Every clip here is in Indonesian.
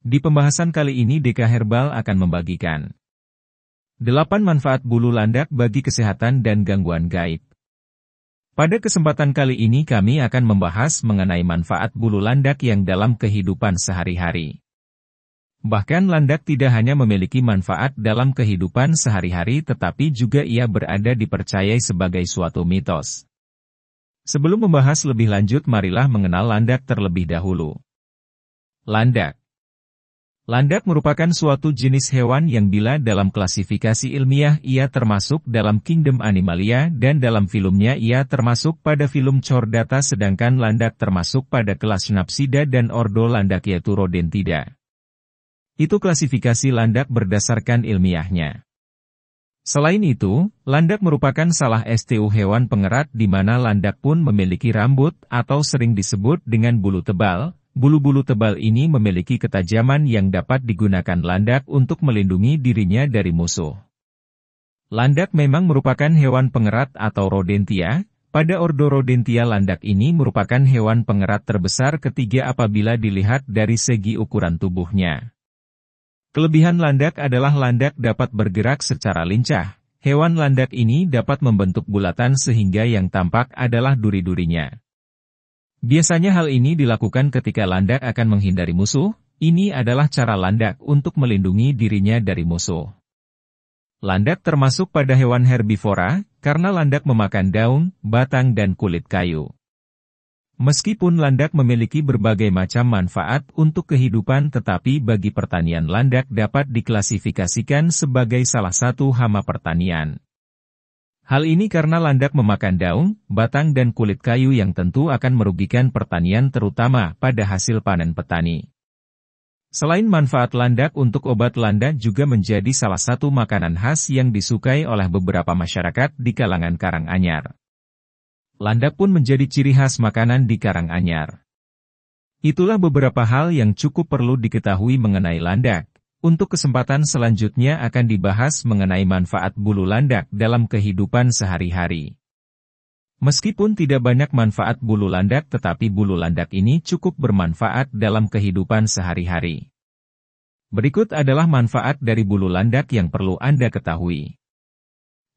Di pembahasan kali ini DK Herbal akan membagikan 8 manfaat bulu landak bagi kesehatan dan gangguan gaib. Pada kesempatan kali ini kami akan membahas mengenai manfaat bulu landak yang dalam kehidupan sehari-hari. Bahkan landak tidak hanya memiliki manfaat dalam kehidupan sehari-hari tetapi juga ia berada dipercayai sebagai suatu mitos. Sebelum membahas lebih lanjut marilah mengenal landak terlebih dahulu. Landak. Landak merupakan suatu jenis hewan yang bila dalam klasifikasi ilmiah ia termasuk dalam kingdom Animalia dan dalam filmnya ia termasuk pada film Chordata sedangkan landak termasuk pada kelas Synapsida dan ordo landak yaitu Rodentida. Itu klasifikasi landak berdasarkan ilmiahnya. Selain itu, landak merupakan salah satu hewan pengerat di mana landak pun memiliki rambut atau sering disebut dengan bulu tebal. Bulu-bulu tebal ini memiliki ketajaman yang dapat digunakan landak untuk melindungi dirinya dari musuh. Landak memang merupakan hewan pengerat atau rodentia. Pada ordo rodentia landak ini merupakan hewan pengerat terbesar ketiga apabila dilihat dari segi ukuran tubuhnya. Kelebihan landak adalah landak dapat bergerak secara lincah. Hewan landak ini dapat membentuk bulatan sehingga yang tampak adalah duri-durinya. Biasanya hal ini dilakukan ketika landak akan menghindari musuh, ini adalah cara landak untuk melindungi dirinya dari musuh. Landak termasuk pada hewan herbivora, karena landak memakan daun, batang dan kulit kayu. Meskipun landak memiliki berbagai macam manfaat untuk kehidupan tetapi bagi pertanian landak dapat diklasifikasikan sebagai salah satu hama pertanian. Hal ini karena landak memakan daun, batang dan kulit kayu yang tentu akan merugikan pertanian terutama pada hasil panen petani. Selain manfaat landak untuk obat landak juga menjadi salah satu makanan khas yang disukai oleh beberapa masyarakat di kalangan Karanganyar. Landak pun menjadi ciri khas makanan di Karanganyar. Itulah beberapa hal yang cukup perlu diketahui mengenai landak. Untuk kesempatan selanjutnya akan dibahas mengenai manfaat bulu landak dalam kehidupan sehari-hari. Meskipun tidak banyak manfaat bulu landak tetapi bulu landak ini cukup bermanfaat dalam kehidupan sehari-hari. Berikut adalah manfaat dari bulu landak yang perlu Anda ketahui.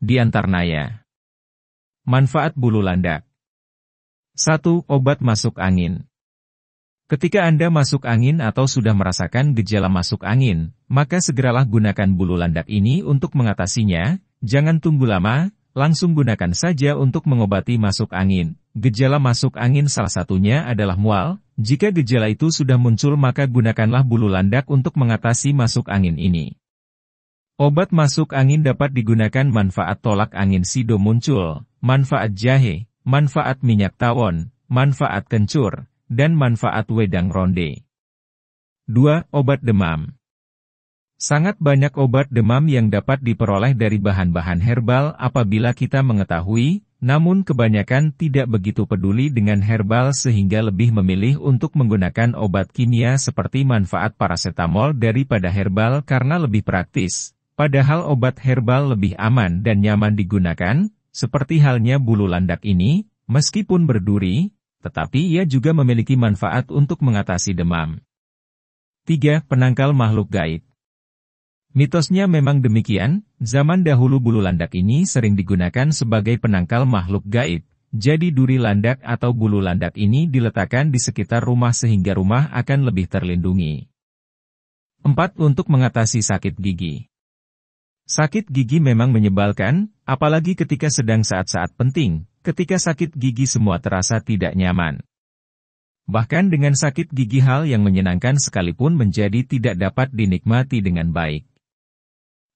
Di antaranya, manfaat bulu landak. 1. Obat masuk angin. Ketika Anda masuk angin atau sudah merasakan gejala masuk angin, maka segeralah gunakan bulu landak ini untuk mengatasinya, jangan tunggu lama, langsung gunakan saja untuk mengobati masuk angin. Gejala masuk angin salah satunya adalah mual, jika gejala itu sudah muncul maka gunakanlah bulu landak untuk mengatasi masuk angin ini. Obat masuk angin dapat digunakan manfaat tolak angin sido muncul, manfaat jahe, manfaat minyak tawon, manfaat kencur, dan manfaat wedang ronde. 2. Obat demam. Sangat banyak obat demam yang dapat diperoleh dari bahan-bahan herbal apabila kita mengetahui, namun kebanyakan tidak begitu peduli dengan herbal sehingga lebih memilih untuk menggunakan obat kimia seperti manfaat paracetamol daripada herbal karena lebih praktis. Padahal obat herbal lebih aman dan nyaman digunakan, seperti halnya bulu landak ini, meskipun berduri, tetapi ia juga memiliki manfaat untuk mengatasi demam. 3. Penangkal makhluk gaib. Mitosnya memang demikian, zaman dahulu bulu landak ini sering digunakan sebagai penangkal makhluk gaib, jadi duri landak atau bulu landak ini diletakkan di sekitar rumah sehingga rumah akan lebih terlindungi. 4. Untuk mengatasi sakit gigi. Sakit gigi memang menyebalkan, apalagi ketika sedang saat-saat penting. Ketika sakit gigi semua terasa tidak nyaman. Bahkan dengan sakit gigi hal yang menyenangkan sekalipun menjadi tidak dapat dinikmati dengan baik.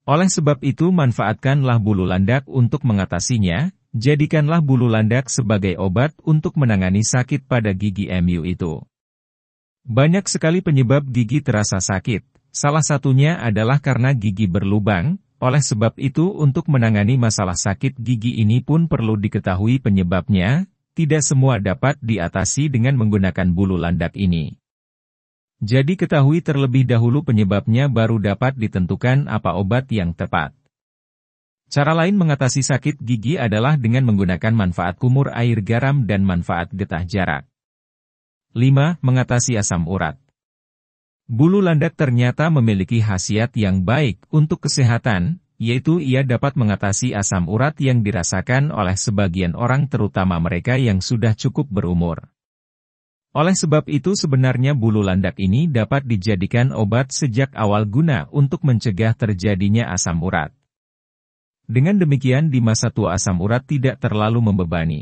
Oleh sebab itu manfaatkanlah bulu landak untuk mengatasinya, jadikanlah bulu landak sebagai obat untuk menangani sakit pada gigi MU itu. Banyak sekali penyebab gigi terasa sakit, salah satunya adalah karena gigi berlubang. Oleh sebab itu untuk menangani masalah sakit gigi ini pun perlu diketahui penyebabnya, tidak semua dapat diatasi dengan menggunakan bulu landak ini. Jadi ketahui terlebih dahulu penyebabnya baru dapat ditentukan apa obat yang tepat. Cara lain mengatasi sakit gigi adalah dengan menggunakan manfaat kumur air garam dan manfaat getah jarak. 5. Mengatasi asam urat. Bulu landak ternyata memiliki khasiat yang baik untuk kesehatan, yaitu ia dapat mengatasi asam urat yang dirasakan oleh sebagian orang terutama mereka yang sudah cukup berumur. Oleh sebab itu sebenarnya bulu landak ini dapat dijadikan obat sejak awal guna untuk mencegah terjadinya asam urat. Dengan demikian di masa tua asam urat tidak terlalu membebani.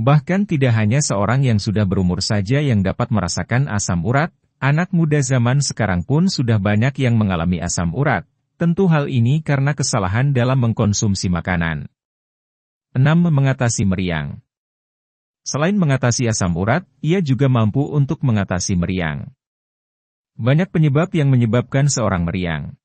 Bahkan tidak hanya seorang yang sudah berumur saja yang dapat merasakan asam urat, anak muda zaman sekarang pun sudah banyak yang mengalami asam urat. Tentu hal ini karena kesalahan dalam mengkonsumsi makanan. 6. Mengatasi meriang. Selain mengatasi asam urat, ia juga mampu untuk mengatasi meriang. Banyak penyebab yang menyebabkan seorang meriang.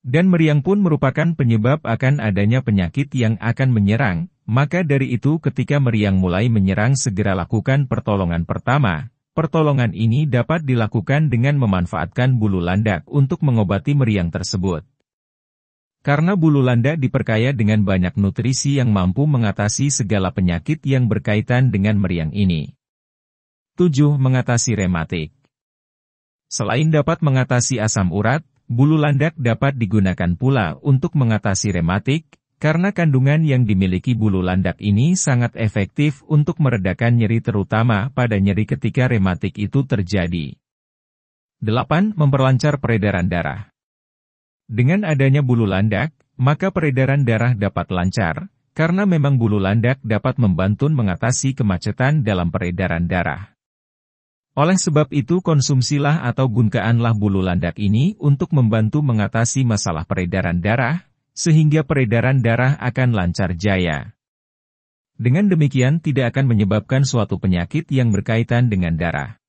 Dan meriang pun merupakan penyebab akan adanya penyakit yang akan menyerang, maka dari itu ketika meriang mulai menyerang segera lakukan pertolongan pertama. Pertolongan ini dapat dilakukan dengan memanfaatkan bulu landak untuk mengobati meriang tersebut. Karena bulu landak diperkaya dengan banyak nutrisi yang mampu mengatasi segala penyakit yang berkaitan dengan meriang ini. 7. Mengatasi rematik. Selain dapat mengatasi asam urat, bulu landak dapat digunakan pula untuk mengatasi rematik, karena kandungan yang dimiliki bulu landak ini sangat efektif untuk meredakan nyeri terutama pada nyeri ketika rematik itu terjadi. 8. Memperlancar peredaran darah. Dengan adanya bulu landak, maka peredaran darah dapat lancar, karena memang bulu landak dapat membantu mengatasi kemacetan dalam peredaran darah. Oleh sebab itu konsumsilah atau gunakanlah bulu landak ini untuk membantu mengatasi masalah peredaran darah, sehingga peredaran darah akan lancar jaya. Dengan demikian tidak akan menyebabkan suatu penyakit yang berkaitan dengan darah.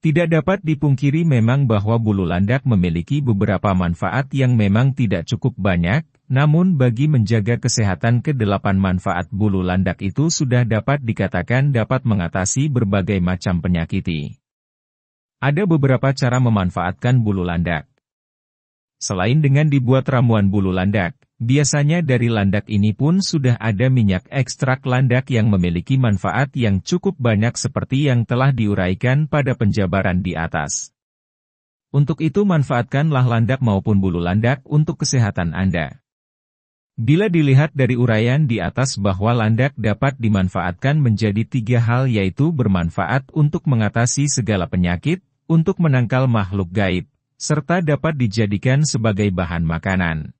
Tidak dapat dipungkiri memang bahwa bulu landak memiliki beberapa manfaat yang memang tidak cukup banyak, namun bagi menjaga kesehatan ke-8 manfaat bulu landak itu sudah dapat dikatakan dapat mengatasi berbagai macam penyakit. Ada beberapa cara memanfaatkan bulu landak. Selain dengan dibuat ramuan bulu landak, biasanya dari landak ini pun sudah ada minyak ekstrak landak yang memiliki manfaat yang cukup banyak seperti yang telah diuraikan pada penjabaran di atas. Untuk itu manfaatkanlah landak maupun bulu landak untuk kesehatan Anda. Bila dilihat dari uraian di atas bahwa landak dapat dimanfaatkan menjadi 3 hal yaitu bermanfaat untuk mengatasi segala penyakit, untuk menangkal makhluk gaib, serta dapat dijadikan sebagai bahan makanan.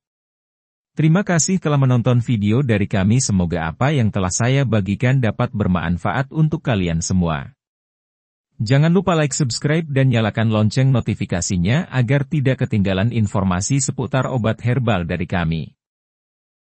Terima kasih telah menonton video dari kami, semoga apa yang telah saya bagikan dapat bermanfaat untuk kalian semua. Jangan lupa like, subscribe dan nyalakan lonceng notifikasinya agar tidak ketinggalan informasi seputar obat herbal dari kami.